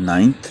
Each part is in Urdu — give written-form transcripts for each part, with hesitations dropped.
9th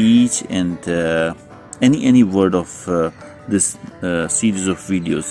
each and any word of this series of videos।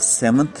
7th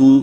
2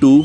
2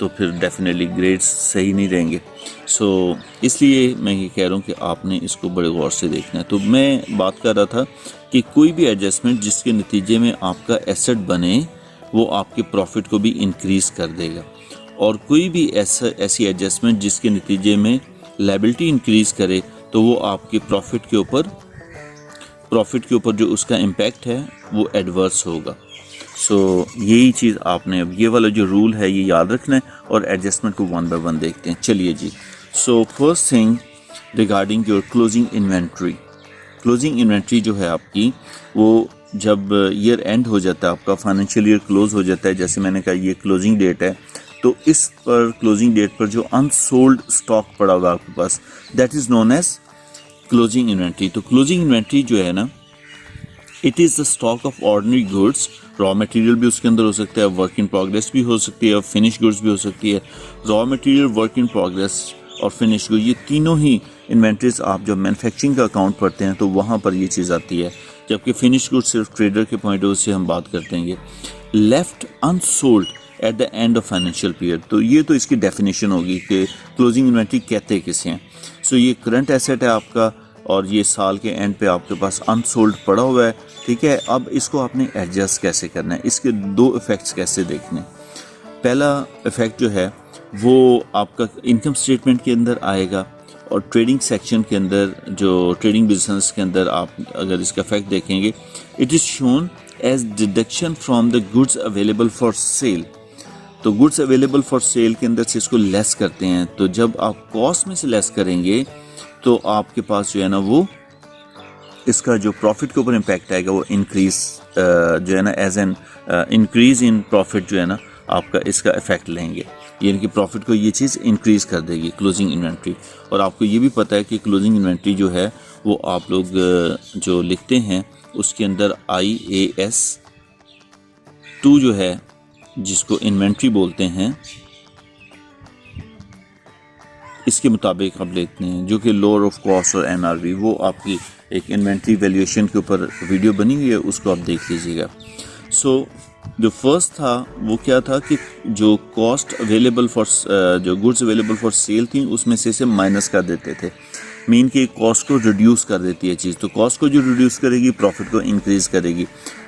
تو پھر ڈیفینیٹلی گریڈس صحیح نہیں رہیں گے. سو اس لیے میں یہ کہہ رہا ہوں کہ آپ نے اس کو بڑے غور سے دیکھنا ہے. تو میں بات کر رہا تھا کہ کوئی بھی ایڈجسٹمنٹ جس کے نتیجے میں آپ کا ایسٹ بنے وہ آپ کے پروفٹ کو بھی انکریز کر دے گا, اور کوئی بھی ایسی ایڈجسٹمنٹ جس کے نتیجے میں لائبلٹی انکریز کرے تو وہ آپ کے پروفٹ کے اوپر جو اس کا امپیکٹ ہے وہ ایڈورس ہوگا. سو یہی چیز آپ نے اب یہ والا جو رول ہے یہ یاد رکھنا ہے, اور ایڈجسٹمنٹ کو ون بائی ون دیکھتے ہیں. چلیے جی. So first thing regarding your closing inventory. Closing inventory جو ہے آپ کی, وہ جب ایئر اینڈ ہو جاتا ہے, آپ کا فائنینشیل ایئر کلوز ہو جاتا ہے, جیسے میں نے کہا یہ کلوزنگ ڈیٹ ہے, تو اس پر کلوزنگ ڈیٹ پر جو انسولڈ اسٹاک پڑا ہوا آپ کے پاس, that is known as closing inventory. تو کلوزنگ انوینٹری جو ہے نا, it is the stock of ordinary goods. Raw material بھی اس کے اندر ہو سکتا ہے, ورک ان پروگریس بھی ہو سکتی ہے, فنش گڈس بھی ہو سکتی ہے. Raw material, work in progress اور فنش گڈ, یہ تینوں ہی انوینٹریز آپ جب مینوفیکچرنگ کا اکاؤنٹ پڑھتے ہیں تو وہاں پر یہ چیز آتی ہے, جبکہ فنش گڈ صرف ٹریڈر کے پوائنٹ آف ویو سے ہم بات کرتے ہیں. Left unsold at the end of financial period, تو یہ تو اس کی ڈیفینیشن ہوگی کہ کلوزنگ انوینٹری کہتے کسے ہیں. سو یہ کرنٹ ایسٹ ہے آپ کا, اور یہ سال کے اینڈ پہ آپ کے پاس انسولڈ پڑا ہوا ہے, ٹھیک ہے. اب اس کو آپ نے ایڈجسٹ کیسے کرنا ہے, اس کے دو افیکٹس کیسے دیکھنے. پہلا افیکٹ جو ہے وہ آپ کا انکم اسٹیٹمنٹ کے اندر آئے گا, اور ٹریڈنگ سیکشن کے اندر, جو ٹریڈنگ بزنس کے اندر آپ اگر اس کا افیکٹ دیکھیں گے, it is shown as deduction from the goods available for sale. تو گڈس اویلیبل فار سیل کے اندر سے اس کو لیس کرتے ہیں, تو جب آپ کاسٹ میں سے لیس کریں گے تو آپ کے پاس جو ہے نا وہ اس کا جو پروفٹ کے اوپر امپیکٹ آئے گا وہ انکریز جو ہے نا as an increase in profit جو ہے نا آپ کا اس کا افیکٹ لیں گے, یعنی کہ پروفٹ کو یہ چیز انکریز کر دے گی کلوزنگ انوینٹری. اور آپ کو یہ بھی پتہ ہے کہ کلوزنگ انوینٹری جو ہے وہ آپ لوگ جو لکھتے ہیں اس کے اندر IAS 2 جو ہے جس کو انوینٹری بولتے ہیں, اس کے مطابق آپ دیکھتے ہیں, جو کہ لوور آف کاسٹ اور NRV, وہ آپ کی ایک انوینٹری ویلیویشن کے اوپر ویڈیو بنی ہوئی ہے, اس کو آپ دیکھ لیجیے گا. سو جو فرسٹ تھا وہ کیا تھا کہ جو کاسٹ اویلیبل فار جو گڈس اویلیبل فار سیل تھیں اس میں سے مائنس کر دیتے تھے, مین کہ کاسٹ کو ریڈیوس کر دیتی ہے چیز. تو کاسٹ کو جو ریڈیوس کرے گی پروفٹ کو انکریز کرے گی.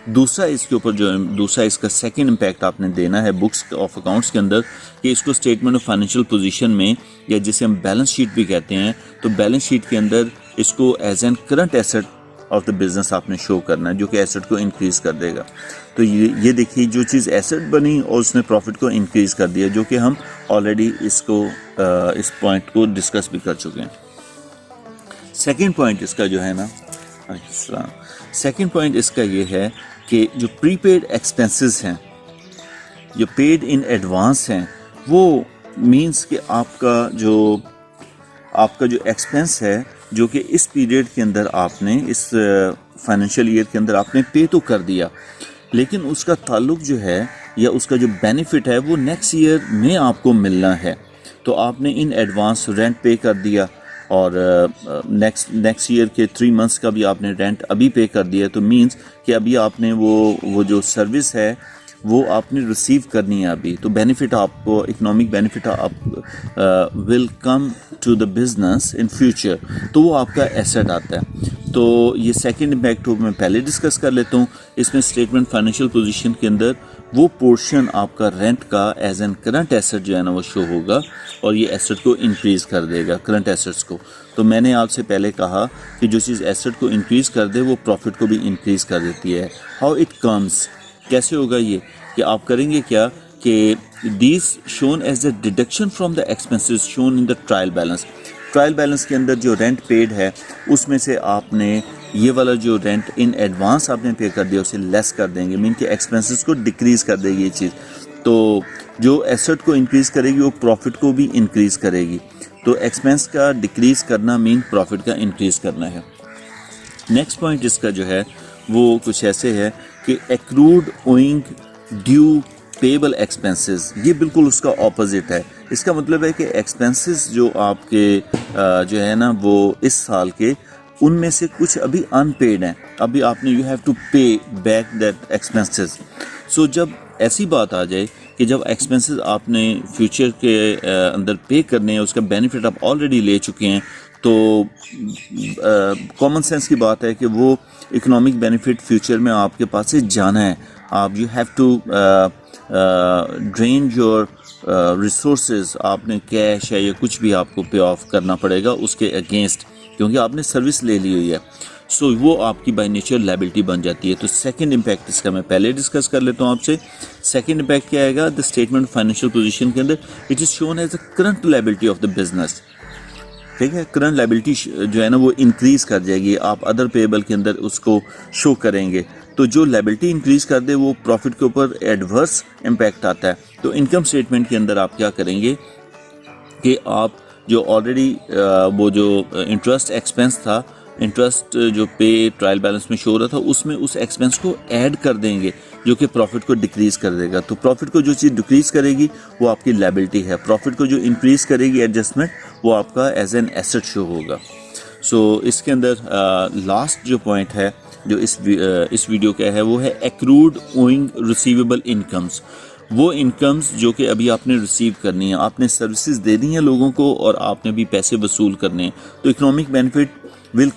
دوسرا اس کے اوپر جو دوسرا اس کا سیکنڈ امپیکٹ آپ نے دینا ہے بکس آف اکاؤنٹس کے اندر, کہ اس کو اسٹیٹمنٹ آف فائنینشیل پوزیشن میں, یا جسے ہم بیلنس شیٹ بھی کہتے ہیں, تو بیلنس شیٹ کے اندر اس کو as an current asset of the business آپ نے شو کرنا ہے, جو کہ ایسٹ کو انکریز کر دے گا. تو یہ دیکھیے جو چیز ایسٹ بنی اور اس نے پروفٹ کو انکریز کر دیا, جو کہ ہم آلریڈی اس پوائنٹ کو ڈسکس بھی کر چکے ہیں. سیکنڈ پوائنٹ اس کا جو ہے نا, سیکنڈ پوائنٹ اس کا یہ ہے کہ جو پری پیڈ ایکسپینسز ہیں, جو پیڈ ان ایڈوانس ہیں, وہ مینس کہ آپ کا جو ایکسپینس ہے جو کہ اس پیریڈ کے اندر آپ نے اس فائنینشیل ایئر کے اندر آپ نے پے تو کر دیا, لیکن اس کا تعلق جو ہے یا اس کا جو بینیفٹ ہے وہ نیکسٹ ایئر میں آپ کو ملنا ہے. تو آپ نے ان ایڈوانس رینٹ پے کر دیا, اور نیکسٹ ایئر کے 3 منتھس کا بھی آپ نے رینٹ ابھی پے کر دیا, تو مینس کہ ابھی آپ نے وہ جو سروس ہے وہ آپ نے ریسیو کرنی ہے ابھی. تو بینیفٹ آپ کو, اکنامک بینیفٹ آپ will come to the business in future, تو وہ آپ کا ایسٹ آتا ہے. تو یہ سیکنڈ امپیکٹ میں پہلے ڈسکس کر لیتا ہوں. اس میں اسٹیٹمنٹ فائنینشیل پوزیشن کے اندر وہ پورشن آپ کا رینٹ کا ایز این کرنٹ ایسٹ جو ہے نا وہ شو ہوگا, اور یہ ایسٹ کو انکریز کر دے گا, کرنٹ ایسٹس کو. تو میں نے آپ سے پہلے کہا کہ جو چیز ایسٹ کو انکریز کر دے وہ پروفٹ کو بھی انکریز کر دیتی ہے. ہاؤ اٹ کمز, کیسے ہوگا یہ, کہ آپ کریں گے کیا کہ these shown as a deduction from the expenses shown in the trial balance. Trial balance کے اندر جو رینٹ پیڈ ہے اس میں سے آپ نے یہ والا جو رینٹ ان ایڈوانس آپ نے پے کر دیا اسے لیس کر دیں گے, مین کہ ایکسپینسز کو ڈکریز کر دے گی یہ چیز. تو جو ایسٹ کو انکریز کرے گی وہ پروفٹ کو بھی انکریز کرے گی. تو ایکسپینس کا ڈکریز کرنا مین پروفٹ کا انکریز کرنا ہے. نیکسٹ پوائنٹ اس کا جو ہے وہ کچھ ایسے ہے کہ ایکروڈ اوئنگ ڈیو پیبل ایکسپینسز, یہ بالکل اس کا اپوزٹ ہے. اس کا مطلب ہے کہ ایکسپینسز جو آپ کے جو ہے نا وہ اس سال کے, ان میں سے کچھ ابھی ان پیڈ ہیں, ابھی آپ نے you have to pay back that expenses. So جب ایسی بات آ جائے کہ کہ جب ایکسپنسز آپ نے فیوچر کے اندر پے کرنے ہیں، اس کا بینیفٹ آپ آلریڈی لے چکے ہیں، تو کامن سینس کی بات ہے کہ وہ اکنامک بینیفٹ فیوچر میں آپ کے پاس سے جانا ہے. آپ you have to drain your resources. آپ نے کیش ہے یا کچھ بھی آپ کو پے آف کرنا پڑے گا اس کے اگینسٹ، کیونکہ آپ نے سروس لے لی ہوئی ہے. سو وہ آپ کی بائی نیچر لائبلٹی بن جاتی ہے. تو سیکنڈ امپیکٹ اس کا میں پہلے ڈسکس کر لیتا ہوں آپ سے. سیکنڈ امپیکٹ کیا آئے گا؟ دا اسٹیٹمنٹ فائنینشیل پوزیشن کے اندر it is shown as a current liability of the business. ٹھیک ہے، کرنٹ لائبلٹی جو ہے نا وہ انکریز کر جائے گی. آپ ادر پیبل کے اندر اس کو شو کریں گے. تو جو لائبلٹی انکریز کر دے وہ پروفٹ کے اوپر ایڈورس امپیکٹ آتا ہے. تو انکم اسٹیٹمنٹ کے اندر آپ کیا کریں گے کہ آپ جو آلریڈی وہ جو انٹرسٹ ایکسپنس تھا، انٹرسٹ جو پے ٹرائل بیلنس میں شو ہو رہا تھا، اس میں اس ایکسپنس کو ایڈ کر دیں گے جو کہ پروفٹ کو ڈکریز کر دے گا. تو پروفٹ کو جو چیز ڈکریز کرے گی وہ آپ کی لائبلٹی ہے. پروفٹ کو جو انکریز کرے گی ایڈجسٹمنٹ، وہ آپ کا ایز این ایسٹ شو ہوگا. سو اس کے اندر لاسٹ جو پوائنٹ ہے جو اس ویڈیو کا ہے وہ ہے ایکروڈ اوئنگ ریسیویبل انکمز. وہ انکمز جو کہ ابھی آپ نے ریسیو کرنی ہے، آپ نے سروسز دے دی ہیں لوگوں کو اور آپ نے بھی پیسے وصول کرنے ہیں. تو economic benefit will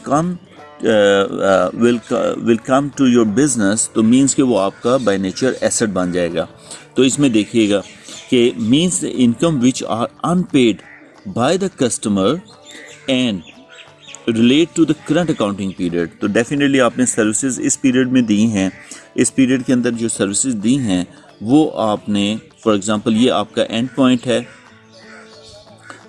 come to your business. تو مینس کہ وہ آپ کا بائی نیچر ایسٹ بن جائے گا. تو اس میں دیکھیے گا کہ means the income which are unpaid by the customer and relate to the current accounting period. تو ڈیفینیٹلی آپ نے سروسز اس پیریڈ میں دی ہیں. اس پیریڈ کے اندر جو سروسز دی ہیں وہ آپ نے، فار ایگزامپل یہ آپ کا اینڈ پوائنٹ ہے،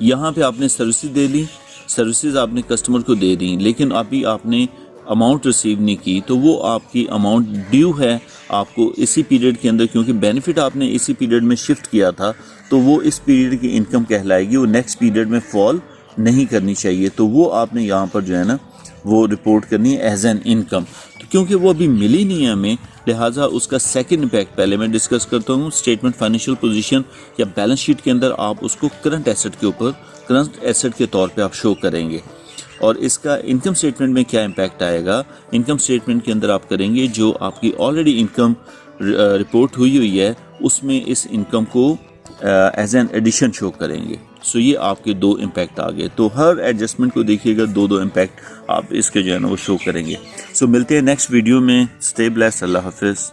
یہاں پہ آپ نے سروسز دے لی، سروسز آپ نے کسٹمر کو دے دیں، لیکن ابھی آپ نے اماؤنٹ ریسیو نہیں کی. تو وہ آپ کی اماؤنٹ ڈیو ہے آپ کو اسی پیریڈ کے اندر، کیونکہ بینیفٹ آپ نے اسی پیریڈ میں شفٹ کیا تھا. تو وہ اس پیریڈ کی انکم کہلائے گی، وہ نیکسٹ پیریڈ میں فال نہیں کرنی چاہیے. تو وہ آپ نے یہاں پر جو ہے نا وہ رپورٹ کرنی ہے ایز این انکم. کیونکہ وہ ابھی ملی نہیں ہے ہمیں، لہٰذا اس کا سیکنڈ امپیکٹ پہلے میں ڈسکس کرتا ہوں. اسٹیٹمنٹ فائنینشیل پوزیشن یا بیلنس شیٹ کے اندر آپ اس کو کرنٹ ایسٹ کے اوپر، کرنٹ ایسٹ کے طور پہ آپ شو کریں گے. اور اس کا انکم اسٹیٹمنٹ میں کیا امپیکٹ آئے گا؟ انکم اسٹیٹمنٹ کے اندر آپ کریں گے جو آپ کی آلریڈی انکم رپورٹ ہوئی ہے اس میں اس انکم کو ایز این ایڈیشن شو کریں گے. سو یہ آپ کے دو امپیکٹ آ گئے. تو ہر ایڈجسٹمنٹ کو دیکھیے گا، دو امپیکٹ آپ اس کے جو ہے نا وہ شو کریں گے. سو ملتے ہیں نیکسٹ ویڈیو میں. Stay blessed. اللہ حافظ.